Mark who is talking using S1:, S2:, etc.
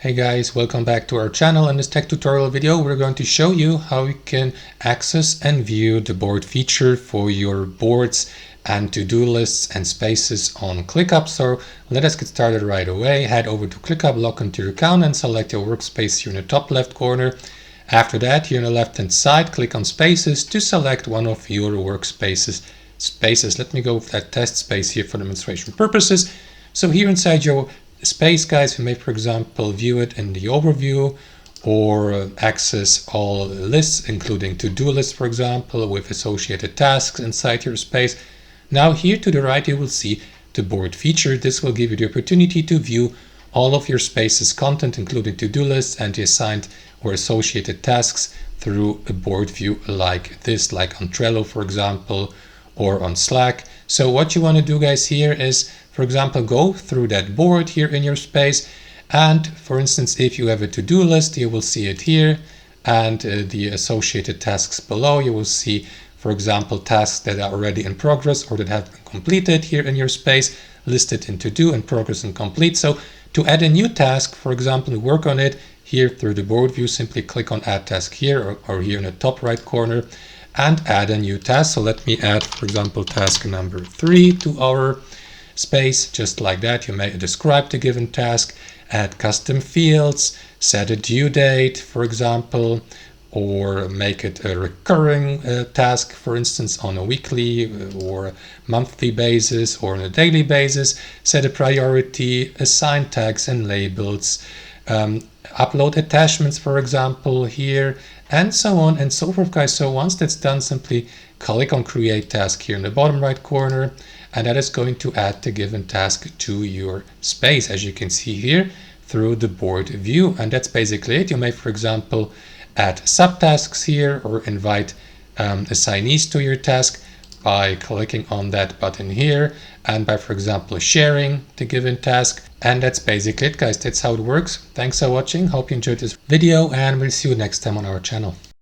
S1: Hey guys, welcome back to our channel. In this tech tutorial video, we're going to show you how you can access and view the board feature for your boards and to-do lists and spaces on ClickUp. So let us get started right away. Head over to ClickUp, log into your account and select your workspace here in the top left corner. After that, here on the left hand side, click on Spaces to select one of your workspaces. Let me go with that test space here for demonstration purposes. So here inside your space, guys, you may, for example, view it in the overview or access all lists, including to-do lists, for example, with associated tasks inside your space. Now here to the right, you will see the board feature. This will give you the opportunity to view all of your space's content, including to-do lists and the assigned or associated tasks through a board view like this, like on Trello, for example, or on Slack. So what you want to do, guys, here is, for example, go through that board here in your space. And for instance, if you have a to-do list, you will see it here, and the associated tasks below, you will see, for example, tasks that are already in progress or that have been completed here in your space, listed in to-do and progress and complete. So to add a new task, for example, work on it here through the board view, simply click on Add Task here or here in the top right corner and add a new task. So let me add, for example, task number 3 to our space, just like that. You may describe the given task, add custom fields, set a due date, for example, or make it a recurring task, for instance, on a weekly or monthly basis or on a daily basis, set a priority, assign tags and labels, upload attachments, for example, here, and so on and so forth, guys. So once that's done, simply click on Create Task here in the bottom right corner, and that is going to add the given task to your space, as you can see here through the board view. And that's basically it. You may, for example, add subtasks here or invite assignees to your task by clicking on that button here and by, for example, sharing the given task. And that's basically it, guys. That's how it works. Thanks for watching. Hope you enjoyed this video, and we'll see you next time on our channel.